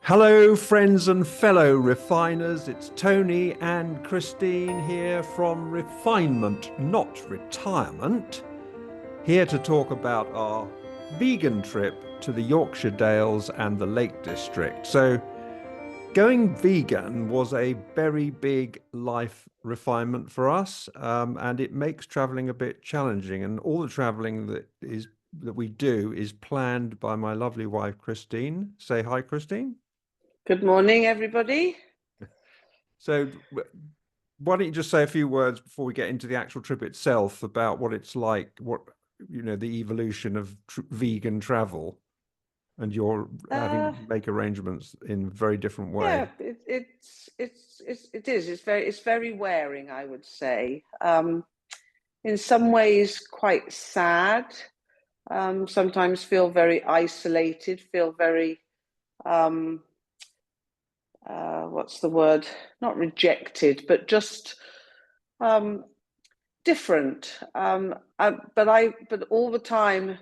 Hello, friends and fellow refiners. It's Tony and Christine here from Refinement, Not Retirement, here to talk about our vegan trip to the Yorkshire Dales and the Lake District. So, going vegan was a very big life refinement for us, and it makes traveling a bit challenging. And all the traveling that we do is planned by my lovely wife, Christine. Say hi, Christine. Good morning, everybody. So, why don't you just say a few words before we get into the actual trip itself about what it's like, the evolution of vegan travel, and you're having to Uh, make arrangements in a very different yeah, way. it's very wearing, I would say. In some ways, quite sad. Sometimes feel very isolated. Feel very um, what's the word? Not rejected, but just um, different. But all the time,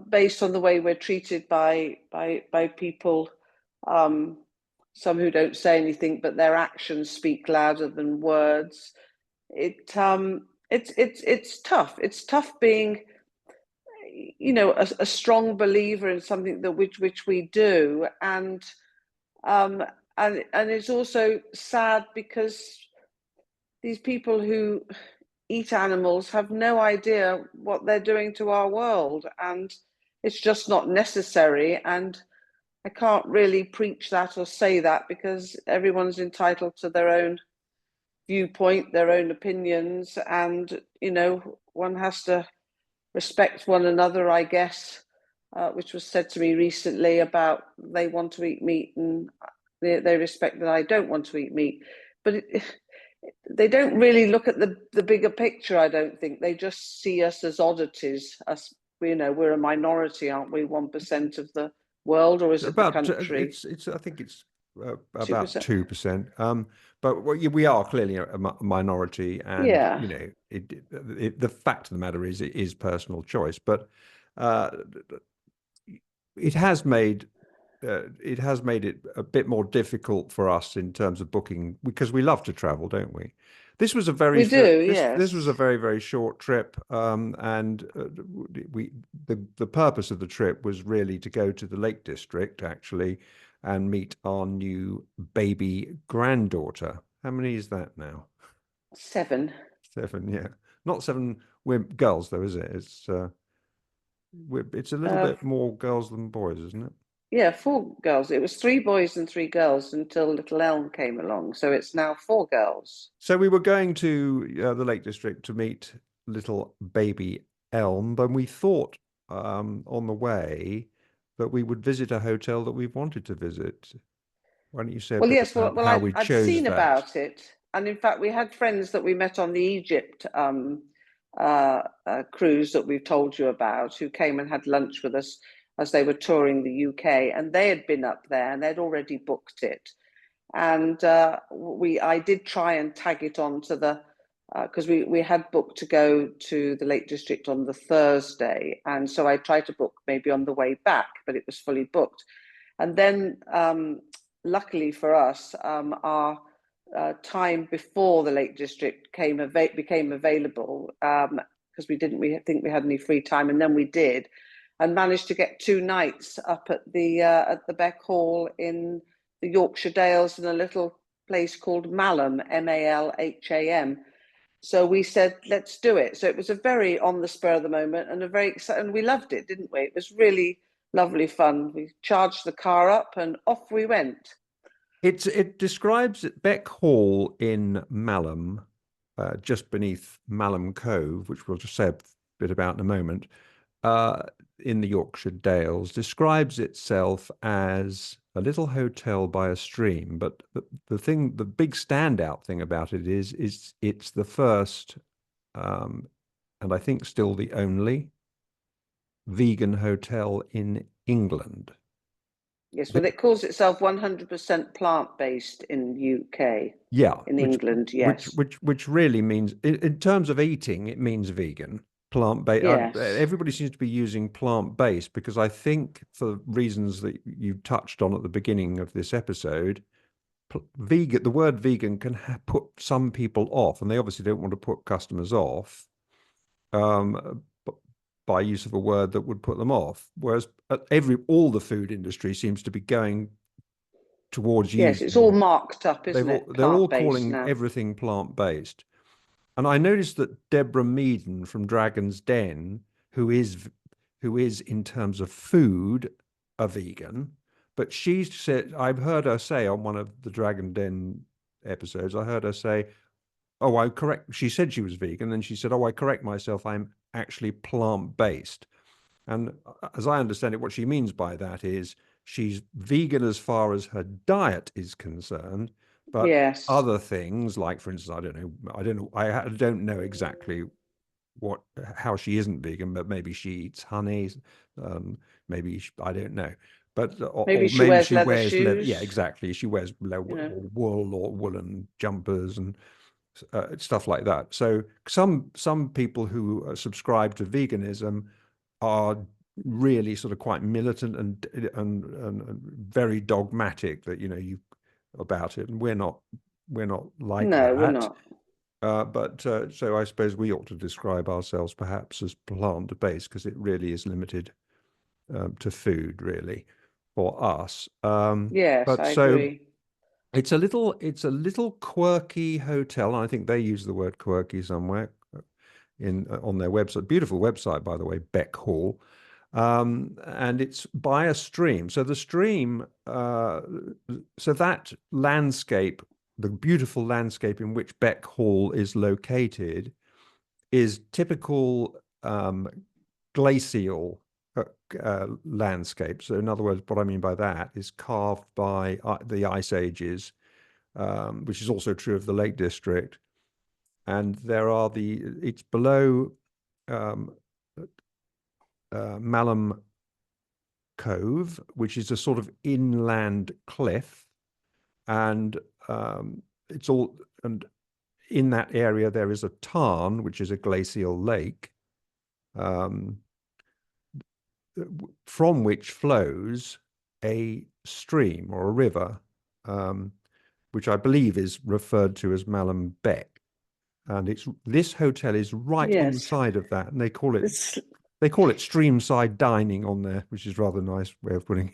based on the way we're treated by people. Um, some who don't say anything, but their actions speak louder than words. It's tough. It's tough being, a strong believer in something that which we do, um, and it's also sad because these people who eat animals have no idea what they're doing to our world, and it's just not necessary. And I can't really preach that or say that because everyone's entitled to their own viewpoint, their own opinions, and one has to respect one another, I guess. Which was said to me recently about they want to eat meat and they respect that I don't want to eat meat, but they don't really look at the bigger picture. I don't think they just see us as oddities. Us, we're a minority, aren't we? 1% of the world, or is it the About country? it's I think it's Two about percent. 2%. But we are clearly a minority, and Yeah. the fact of the matter is it is personal choice, but uh, it has made it a bit more difficult for us in terms of booking because we love to travel, don't we? This was a very We do, this was a yes. very short trip, and we the purpose of the trip was really to go to the Lake District actually and meet our new baby granddaughter. How many is that now? 7. Seven, yeah. Not seven girls though, is it? It's a little Uh, bit more girls than boys, isn't it? yeah, 4 girls. It was 3 boys and 3 girls until little Elm came along. So it's now 4 girls. So we were going to the Lake District to meet little baby Elm, but we thought on the way that we would visit a hotel that we've wanted to visit. Why don't you say a Well, bit yes, about how we I'd chose seen that? about it. And in fact, we had friends that we met on the Egypt cruise that we've told you about who came and had lunch with us as they were touring the UK. And they had been up there and they'd already booked it. And I did try and tag it on to the because we had booked to go to the Lake District on the Thursday, and so I tried to book maybe on the way back, but it was fully booked. And then, luckily for us, our time before the Lake District became available because we think we had any free time, and then we did, and managed to get 2 nights up at the Beck Hall in the Yorkshire Dales in a little place called Malham, Malham. So we said, let's do it. So it was a very on the spur of the moment and a very exciting, and we loved it, didn't we? It was really lovely fun. We charged the car up and off we went. It describes Beck Hall in Malham, just beneath Malham Cove, which we'll just say a bit about in a moment, uh, in the Yorkshire Dales, describes itself as a little hotel by a stream. But the big standout thing about it is it's the first, um, and I think still the only vegan hotel in England. Yes, well, it calls itself 100% plant-based in UK. Yeah, In England, yes. which really means, in terms of eating, it means vegan. plant-based. Yes. Everybody seems to be using plant-based because I think for reasons that you touched on at the beginning of this episode, vegan, the word vegan can put some people off, and they obviously don't want to put customers off by use of a word that would put them off. Whereas all the food industry seems to be going towards Yes, it's all using. marked up, isn't it? They're all Plant-based calling now. everything plant-based. And I noticed that Deborah Meaden from Dragon's Den, who is in terms of food a vegan, but she said, I've heard her say on one of the Dragon Den episodes, I heard her say, "Oh, I correct." She said she was vegan, then she said, "Oh, I correct myself. I'm actually plant-based." And as I understand it, what she means by that is she's vegan as far as her diet is concerned, but Yes. other things, like for instance, I don't know exactly how she isn't vegan, but maybe she eats honey, maybe I don't know, but Maybe or she maybe wears she leather wears leather. Yeah, shoes, exactly. She wears you know. wool or woolen jumpers and stuff like that. So some people who subscribe to veganism are really sort of quite militant and very dogmatic that you about it, and we're not like No, we're that. not. But so I suppose we ought to describe ourselves perhaps as plant-based because it really is limited to food, really, for us. Yes, But I so agree. it's a little quirky hotel. And I think they use the word quirky somewhere in on their website. Beautiful website, by the way, Beck Hall. And it's by a stream. So the stream, so that landscape, the beautiful landscape in which Beck Hall is located, is typical glacial landscape. So in other words, what I mean by that is carved by the ice ages, which is also true of the Lake District. And it's below um, Malham Cove, which is a sort of inland cliff, and it's all and in that area there is a tarn, which is a glacial lake, um, from which flows a stream or a river, um, which I believe is referred to as Malham Beck. And this hotel is right on the Yes. side of that, and It's they call it streamside dining on there, which is rather nice way of putting it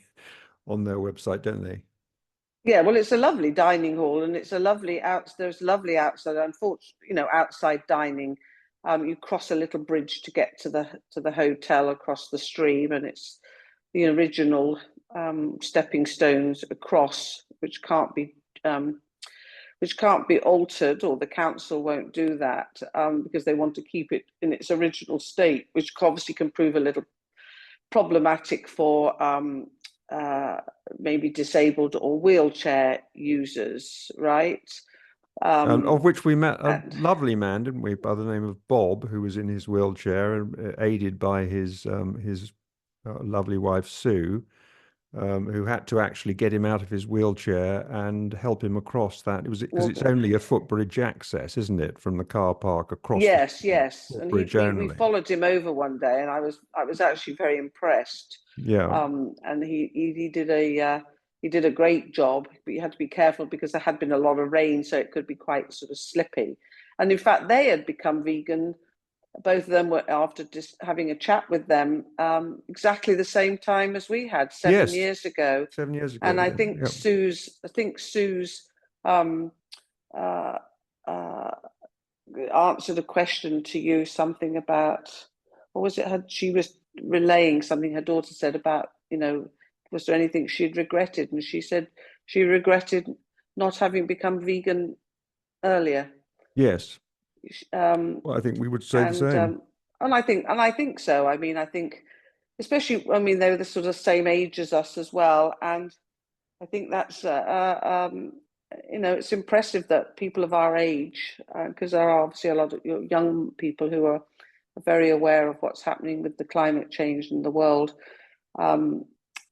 on their website, don't they? Yeah, well, it's a lovely dining hall, and it's a lovely out. There's lovely outside. Unfortunately, outside dining. You cross a little bridge to get to the hotel across the stream, and it's the original stepping stones across, um, which can't be altered, or the council won't do that because they want to keep it in its original state, which obviously can prove a little problematic for uh, maybe disabled or wheelchair users, right? Of which we met a And lovely man, didn't we, by the name of Bob, who was in his wheelchair and aided by his lovely wife Sue, who had to actually get him out of his wheelchair and help him across that. It was because well, it's only a footbridge access, isn't it, from the car park across the yes, street, yes, and footbridge we only. followed him over one day, and I was actually very impressed. Yeah. And he did a great job, but you had to be careful because there had been a lot of rain, so it could be quite sort of slippy. And in fact, they had become vegan. Both of them were after just having a chat with them exactly the same time as we had seven Yes. years ago. 7 years And ago. I Yeah. think Yeah. Sue's um, uh, uh, answered a question to you, something about what was it? She was relaying something her daughter said about, was there anything she'd regretted? And she said she regretted not having become vegan earlier. Yes. Um, Well, I think we would say the and same. um, and I think so. I mean, I think especially, I mean, they were the sort of same age as us as well, and I think that's it's impressive that people of our age, because there are obviously a lot of young people who are very aware of what's happening with the climate change in the world, um,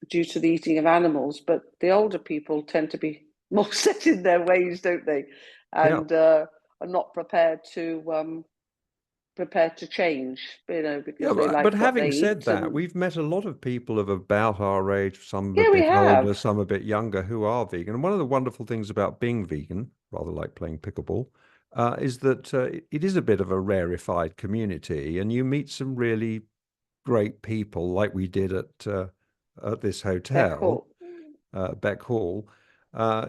due to the eating of animals, but the older people tend to be more set in their ways, don't they? Yeah. And are not prepared to prepared to change, Yeah, because they but like what having they said eat. that, And we've met a lot of people of about our age, some a yeah, we bit older, have. some a bit younger, who are vegan. And one of the wonderful things about being vegan, rather like playing pickleball, is that it is a bit of a rarefied community, and you meet some really great people, like we did at this They're hotel, cool. Beck Hall.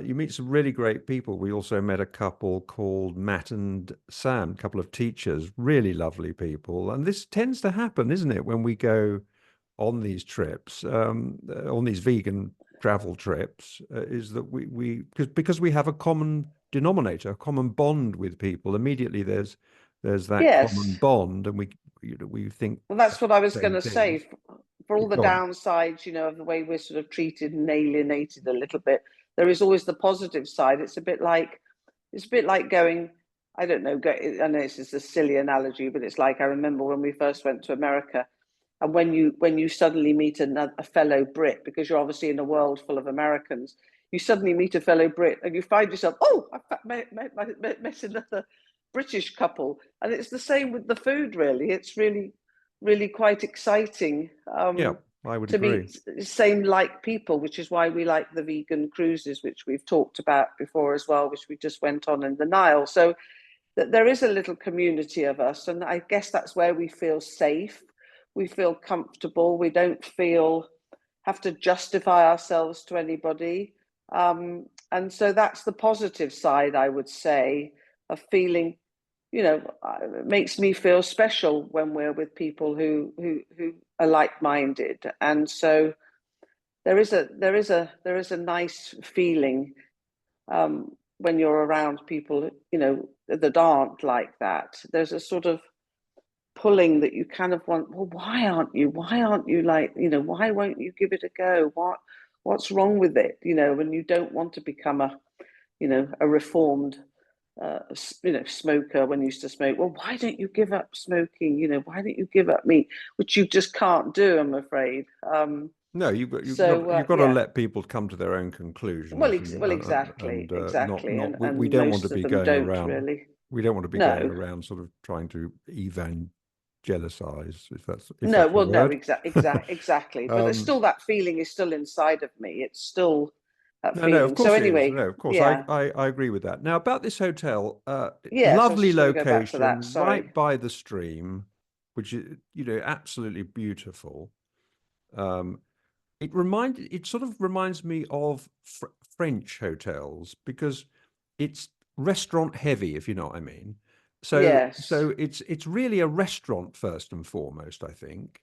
You meet some really great people. We also met a couple called Matt and Sam, a couple of teachers, really lovely people. And this tends to happen, isn't it, when we go on these trips, on these vegan travel trips, is that because we have a common denominator, a common bond with people. Immediately there's that common Yes. bond, and we think Well, that's what I was the going same to say. things. For all the Go on. downsides, of the way we're sort of treated and alienated a little bit, there is always the positive side. It's a bit like going. I don't know. I know this is a silly analogy, but it's like I remember when we first went to America, and when you suddenly meet a fellow Brit, because you're obviously in a world full of Americans, you suddenly meet a fellow Brit, and you find yourself, oh, I met another British couple, and it's the same with the food. Really, it's really quite exciting, Yeah, I would to agree. meet same like people, which is why we like the vegan cruises, which we've talked about before as well, which we just went on in the Nile. So that there is a little community of us, and I guess that's where we feel safe, we feel comfortable, we don't feel have to justify ourselves to anybody. And so that's the positive side, I would say, of feeling, it makes me feel special when we're with people who are like-minded. And so there is a nice feeling, when you're around people, that aren't like that. There's a sort of pulling that you kind of want, well, why aren't you like, why won't you give it a go? What's wrong with it? When you don't want to become a reformed smoker when you used to smoke. Well, why don't you give up smoking? Why don't you give up meat, which you just can't do, I'm afraid. No, you've got to Yeah. let people come to their own Well, conclusions, exactly, not exactly, not we and don't want to most of be them going don't around. really. We don't want to be going No, around sort of trying to evangelicize, if no. that's a Well, no, word. exactly. But it's um, still, that feeling is still inside of me. It's still that no, of feeling. So course it is. anyway, No, of course yeah, I agree with that. Now about this hotel, yes. I was lovely just going to go back to that. location, Sorry. right by the stream, which is absolutely beautiful. Um, it sort of reminds me of French hotels because it's restaurant heavy, if you know what I mean. Yes. So it's really a restaurant first and foremost, I think.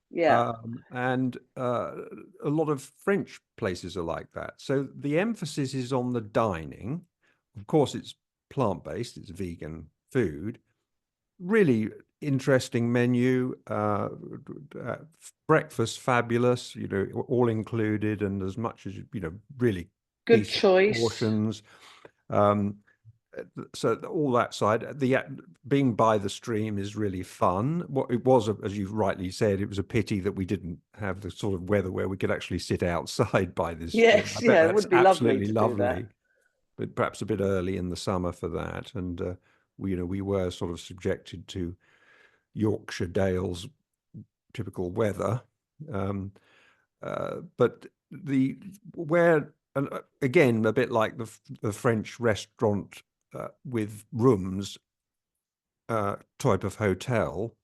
Yeah. And a lot of French places are like that. So the emphasis is on the dining. Of course, it's plant-based, it's vegan food, really interesting menu. Breakfast fabulous, all included, and as much as really Good decent choice. portions. Um, so all that side, the being by the stream is really fun. What it was, as you rightly said, it was a pity that we didn't have the sort of weather where we could actually sit outside by this stream. I Yes. bet Yeah. It that's would be lovely absolutely to do that. lovely, but perhaps a bit early in the summer for that. And we were sort of subjected to Yorkshire Dales typical weather. But the where and again a bit like the French restaurant with rooms type of hotel.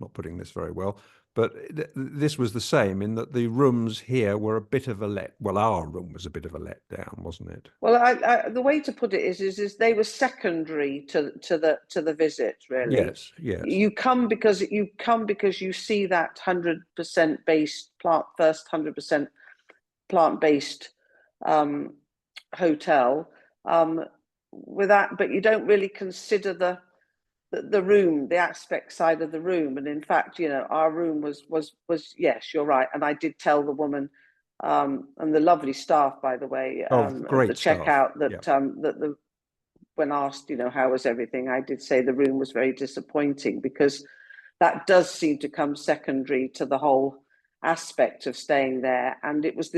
Not putting this very well, but this was the same in that the rooms here were a bit of a well, our room was a bit of a letdown, wasn't it? Well, the way to put it is they were secondary to the visit. Really, Yes, yes. you come because you see that 100% based plant first 100% plant based, um, hotel, um, with that, but you don't really consider the room, the aspect side of the room. And in fact, our room was yes, you're right. And I did tell the woman, and the lovely staff, by the way, Oh, at the great stuff. checkout, Yeah. that the when asked, how was everything, I did say the room was very disappointing, because that does seem to come secondary to the whole aspect of staying there. And um, it was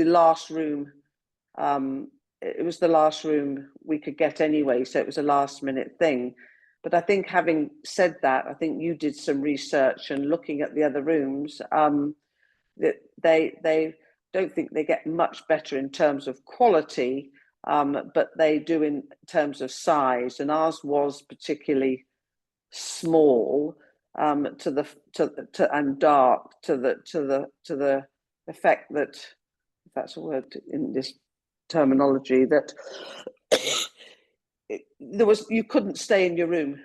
the last room we could get anyway, so it was a last minute thing. But I think, having said that, I think you did some research and looking at the other rooms, that they don't think they get much better in terms of quality, but they do in terms of size. And ours was particularly small, and dark, to the effect that, if that's a word in this terminology, that you couldn't stay in your room.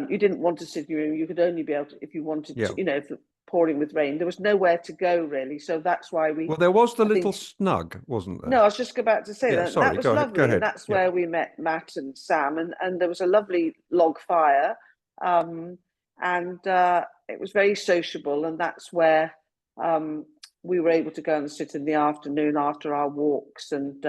You didn't want to sit in your room. You could only be able to, if you wanted to, if pouring with rain. There was nowhere to go, really. So that's why Well, there was the I little think, snug, wasn't no, there? I was just about to say Yeah, that. That sorry, was go ahead. Go lovely. And ahead. that's Yeah. where we met Matt and Sam. And there was a lovely log fire. And it was very sociable. And that's where we were able to go and sit in the afternoon after our walks. And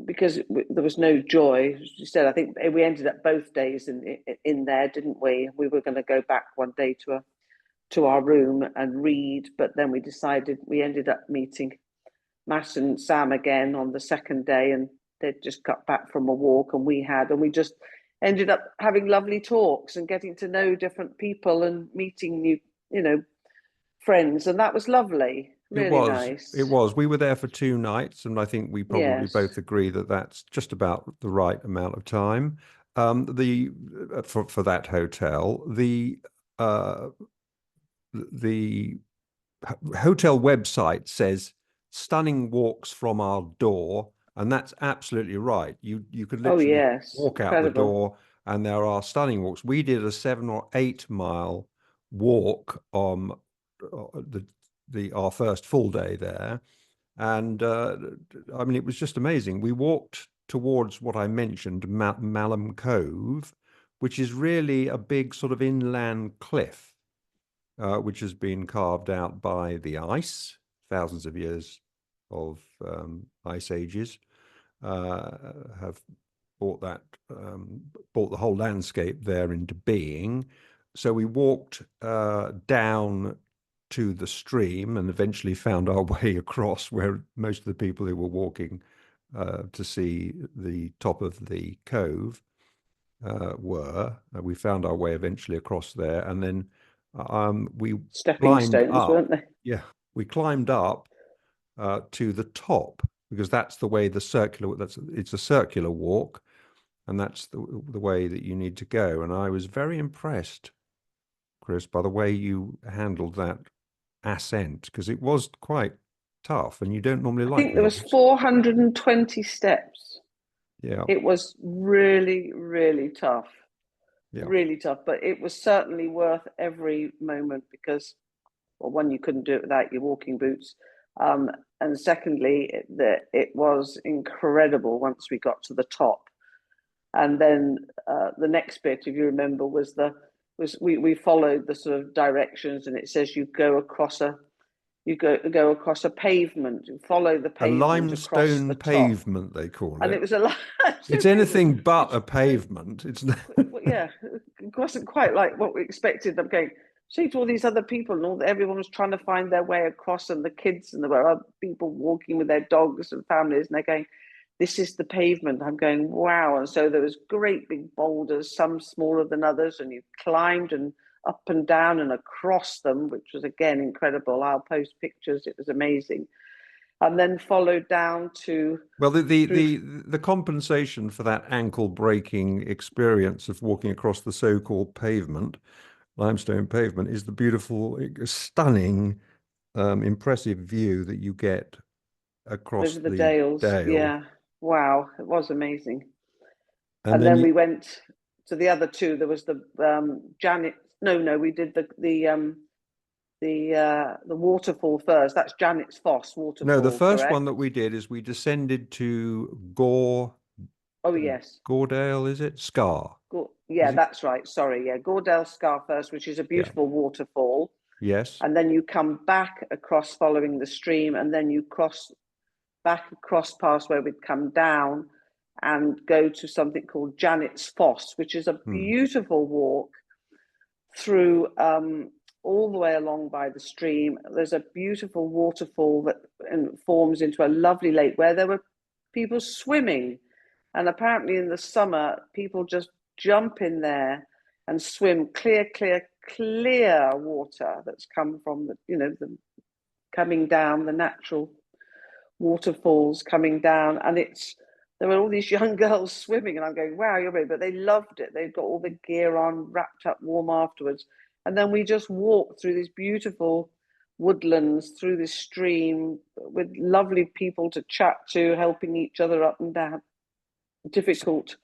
because there was no joy, as you said, I think we ended up both days in there, didn't we? We were going to go back one day to our room and read, but then we ended up meeting Matt and Sam again on the second day, and they'd just got back from a walk, and we just ended up having lovely talks and getting to know different people and meeting new, friends, and that was lovely, It really was. It nice. was. We were there for 2 nights, and I think we probably Yes. both agree that that's just about the right amount of time. The for that hotel, uh, the hotel website says stunning walks from our door, and that's absolutely right. You could Oh, literally yes. walk out the Incredible. door, and there are stunning walks. We did a 7 or 8 mile walk on the our first full day there, and I mean, it was just amazing. We walked towards what I mentioned, Malham Cove, which is really a big sort of inland cliff, which has been carved out by the ice, thousands of years of ice ages, have brought that brought the whole landscape there into being. So we walked down to the stream and eventually found our way across where most of the people who were walking to see the top of the cove were. We found our way eventually across there, and then we Stepping climbed stones, up. weren't they? Yeah, we climbed up to the top because that's the way it's a circular walk, and that's the way that you need to go. And I was very impressed, Chris, by the way you handled that ascent because it was quite tough, and you don't normally I like think there was hills. 420 steps. Yeah, It was really, really tough. yeah. Really tough, but it was certainly worth every moment because, well, one, you couldn't do it without your walking boots, and secondly, it was incredible once we got to the top. And then the next bit, if you remember, was we followed the sort of directions, and it says you go across a pavement, you follow the A pavement across the limestone top, pavement, they call and it it. was a It's limestone pavement, anything but which a pavement. It's yeah, it wasn't quite like what we expected. I'm going, see to all these other people, and everyone was trying to find their way across, and the kids, and there were other people walking with their dogs and families, and they're going, this is the pavement. I'm going, wow. And so there was great big boulders, some smaller than others, and you climbed and up and down and across them, which was again incredible. I'll post pictures. It was amazing. And then followed down to well, through. the compensation for that ankle breaking experience of walking across the so-called pavement, limestone pavement, is the beautiful, stunning, impressive view that you get across Over the the Dales. Dale. Yeah. Wow. It was amazing. And And then then you, we went to the other two. There was the Janet. No, we did the waterfall first. That's Janet's Foss no, the waterfall, first one that correct? we did is we descended to Gore, Oh yes. Goredale, is it? Scar. Yeah, Is it? that's right. Sorry, yeah, Gordell Scar first, which is a Yeah. beautiful waterfall, Yes. and then you come back across following the stream, and then you cross back across past where we'd come down, and go to something called Janet's Foss, which is a Hmm. beautiful walk through all the way along by the stream. There's a beautiful waterfall that forms into a lovely lake where there were people swimming. And apparently in the summer, people just jump in there and swim clear water that's come from the coming down, the natural waterfalls coming down, and there were all these young girls swimming, and I'm going, wow, you're brave. But they loved it. They've got all the gear on, wrapped up warm afterwards. And then we just walked through these beautiful woodlands, through this stream with lovely people to chat to, helping each other up and down difficult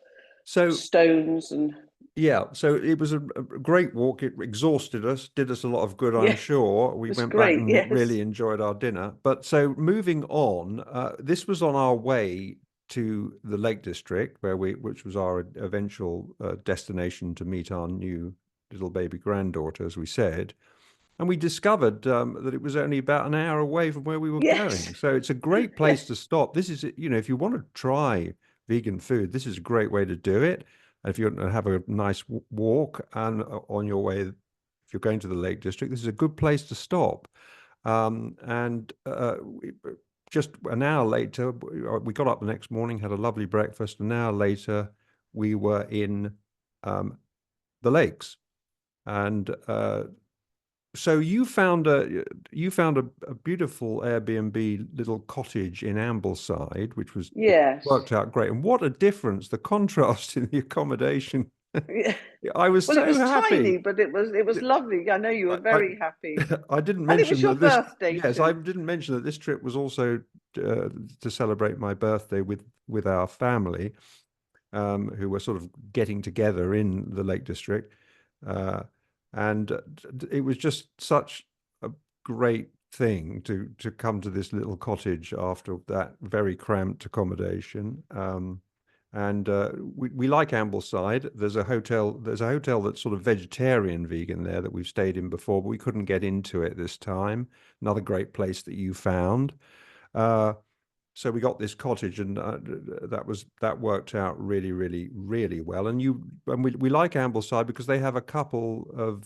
So stones. And yeah, so it was a great walk. It exhausted us, did us a lot of good, I'm yeah, sure. We it's went back great. and Yes. really enjoyed our dinner. But so moving on, this was on our way to the Lake District, which was our eventual destination to meet our new little baby granddaughter, as we said. And we discovered that it was only about an hour away from where we were Yes. going. So it's a great Yes. place to stop. This is, if you want to try vegan food, this is a great way to do it. If you want to have a nice walk and on your way, if you're going to the Lake District, this is a good place to stop. And just an hour later, we got up the next morning, had a lovely breakfast. An hour later, we were in the lakes. And so you found a beautiful Airbnb little cottage in Ambleside, which Yes. worked out great. And what a difference, the contrast in the accommodation. Yeah. I was Well, it so was tiny, happy. but it was lovely. I know you were I, very happy. I didn't And it was mention your that this, birthday yes, I too. didn't mention that this trip was also to celebrate my birthday with our family, who were sort of getting together in the Lake District. Uh, and it was just such a great thing to come to this little cottage after that very cramped accommodation. And we like Ambleside. There's a hotel that's sort of vegetarian vegan there that we've stayed in before, but we couldn't get into it this time. Another great place that you found. Uh, so we got this cottage, and that worked out really, really, really well. And we like Ambleside because they have a couple of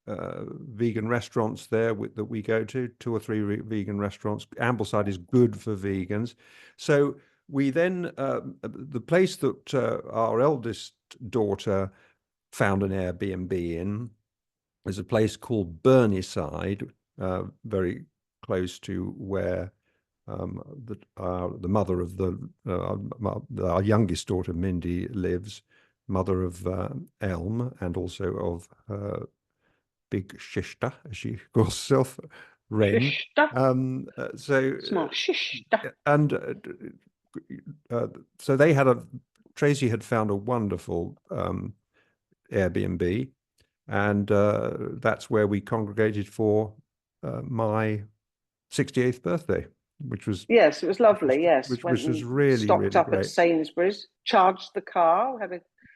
vegan restaurants there that we go to, two or three vegan restaurants. Ambleside is good for vegans. So we then the place that our eldest daughter found an Airbnb in is a place called Burnieside, very close to where the mother of our youngest daughter Mindy lives, mother of Elm, and also of big sister, as she calls herself, Ren. Shishta. Um, uh, so Small shishta. and so they had a Tracy had found a wonderful Airbnb, and that's where we congregated for my 68th birthday, which was Yes, it was which was lovely. Yes, which went was and really, stocked really up at great. Sainsbury's, charged the car,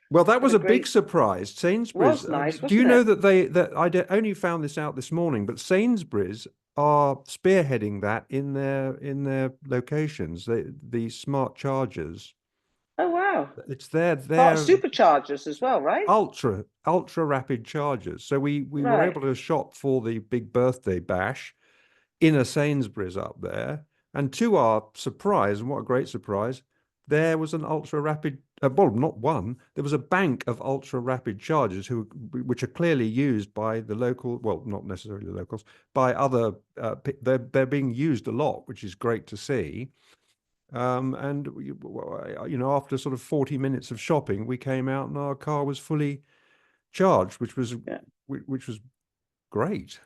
Well, that had was a a big great. surprise. Sainsbury's. Was nice, Do you wasn't know it? that only found this out this morning, but Sainsbury's are spearheading that in their locations. The smart chargers. Oh wow! It's their Part their superchargers as well, right? ultra rapid chargers. So we were Right. able to shop for the big birthday bash in a Sainsbury's up there. And to our surprise, and what a great surprise, there was an ultra rapid, well, not one, there was a bank of ultra rapid chargers which are clearly used by the local, well, not necessarily the locals, by other, they're being used a lot, which is great to see. And after sort of 40 minutes of shopping, we came out and our car was fully charged, Yeah. which was great.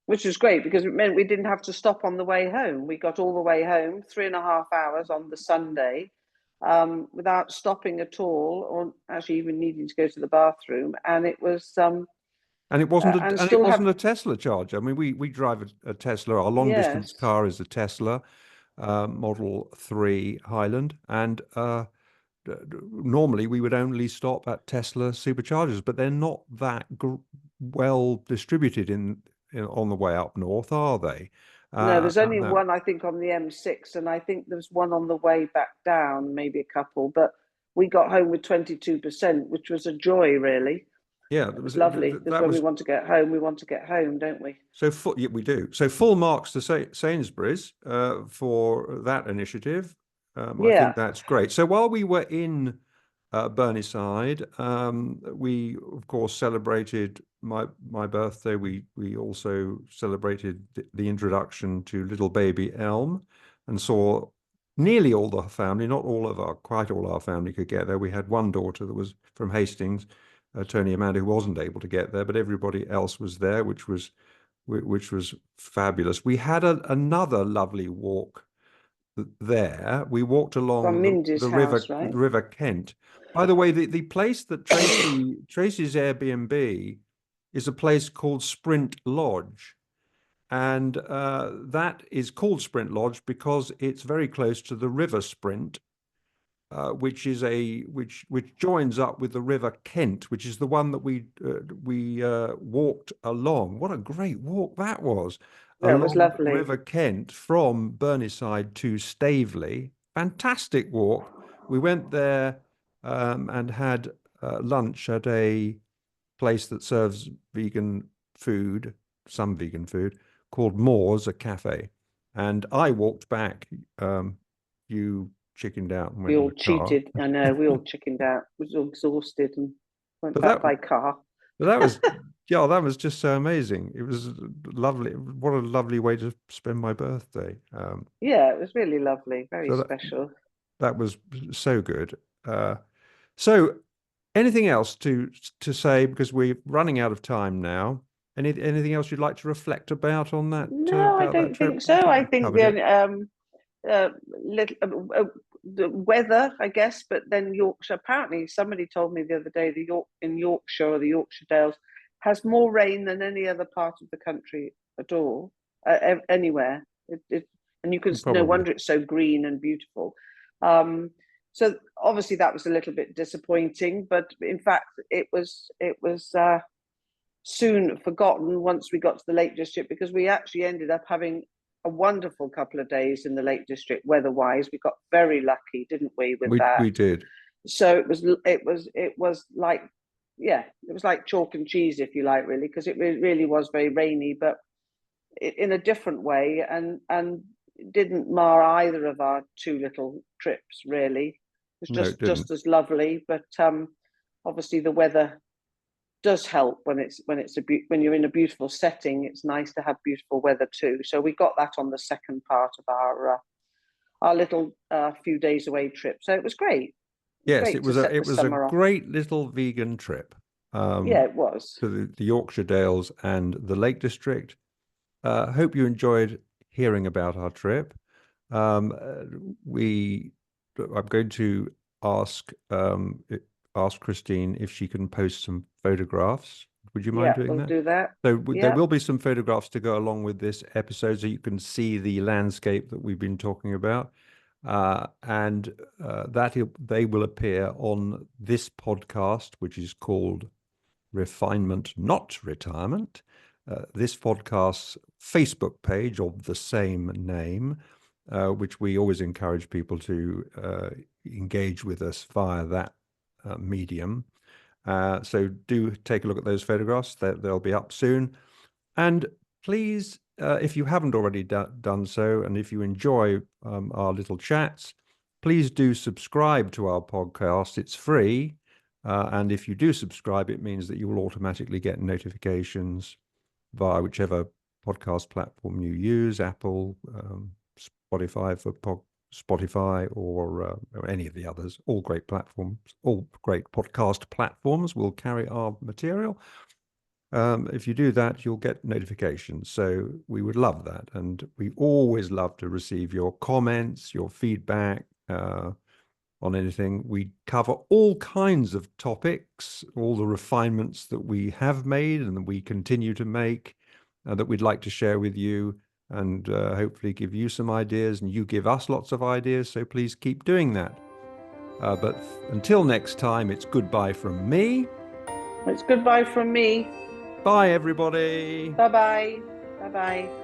Which was great because it meant we didn't have to stop on the way home. We got all the way home, 3.5 hours on the Sunday, without stopping at all, or actually even needing to go to the bathroom. And it was, And it wasn't and a and it still wasn't have, a Tesla charger. I mean, we drive a Tesla. Our long distance yes. car is a Tesla Model 3 Highland, and normally we would only stop at Tesla superchargers, but they're not that well distributed on the way up north, are they? No, there's only No. one, I think, on the M6, and I think there's one on the way back down, maybe a couple. But we got home with 22%, which was a joy, really. Yeah, It was lovely because that when we was want to get home, we want to get home, don't we? so full. Yeah, we do. So full marks to Sainsbury's for that initiative. I think Yeah. that's great. So while we were in Burneside. We of course celebrated my birthday. We also celebrated the introduction to little baby Elm, and saw nearly all the family. Not all of our, quite all our family could get there. We had one daughter that was from Hastings, Tony Amanda, who wasn't able to get there, but everybody else was there, which was fabulous. We had another lovely walk there. We walked From along Mindy's the house, right? River Kent. By the way, the place that Tracy's Airbnb is a place called Sprint Lodge. And that is called Sprint Lodge because it's very close to the River Sprint, which is which joins up with the River Kent, which is the one that we walked along. What a great walk that was, That was along lovely. River Kent from Burneside to Staveley. Fantastic walk. We went there and had lunch at a place that serves vegan food, some vegan food, called Moore's, a cafe. And I walked back. You chickened out and We went in all the car. cheated. I know, we all chickened out. We was all exhausted and went But back by car. that was, yeah, that was just so amazing. It was lovely. What a lovely way to spend my birthday. Yeah, it was really lovely, very So special. that was so good. So anything else to say, because we're running out of time now? Anything else you'd like to reflect about on that No, I about that don't trip? think so. I We've think covered it. the weather, I guess, but then Yorkshire. Apparently, somebody told me the other day in Yorkshire or the Yorkshire Dales has more rain than any other part of the country at all, anywhere. And you can no Probably. wonder it's so green and beautiful. Um, so obviously that was a little bit disappointing, but in fact it was soon forgotten once we got to the Lake District, because we actually ended up having a wonderful couple of days in the Lake District weather-wise. We got very lucky, didn't we, with that? We did. So it was like, yeah, it was like chalk and cheese, if you like, really, because it really was very rainy, but in a different way, and didn't mar either of our two little trips. Really, it was No, it just didn't. as lovely, but obviously the weather does help when you're in a beautiful setting. It's nice to have beautiful weather too. So we got that on the second part of our little few days away trip. So it was great. Yes, Great to set it the was a summer off. great little vegan trip Yeah, it was. to the Yorkshire Dales and the Lake District. Hope you enjoyed hearing about our trip. Um, uh, we, I'm going to ask ask Christine if she can post some photographs. Would you mind Yeah, doing we'll that? do that. So there Yeah, will be some photographs to go along with this episode, so you can see the landscape that we've been talking about, and that they will appear on this podcast, which is called Refinement, Not Retirement. This podcast's Facebook page of the same name, which we always encourage people to engage with us via that medium. So do take a look at those photographs. They'll be up soon. And please, if you haven't already done so, and if you enjoy our little chats, please do subscribe to our podcast. It's free. And if you do subscribe, it means that you will automatically get notifications via whichever podcast platform you use, Apple, Spotify Spotify, or any of the others. All great platforms, all great podcast platforms will carry our material. If you do that, you'll get notifications. So we would love that. And we always love to receive your comments, your feedback on anything. We cover all kinds of topics, all the refinements that we have made and that we continue to make, that we'd like to share with you, and hopefully give you some ideas, and you give us lots of ideas. So please keep doing that. But until next time, it's goodbye from me. it's goodbye from me. Bye, everybody. Bye bye. Bye bye.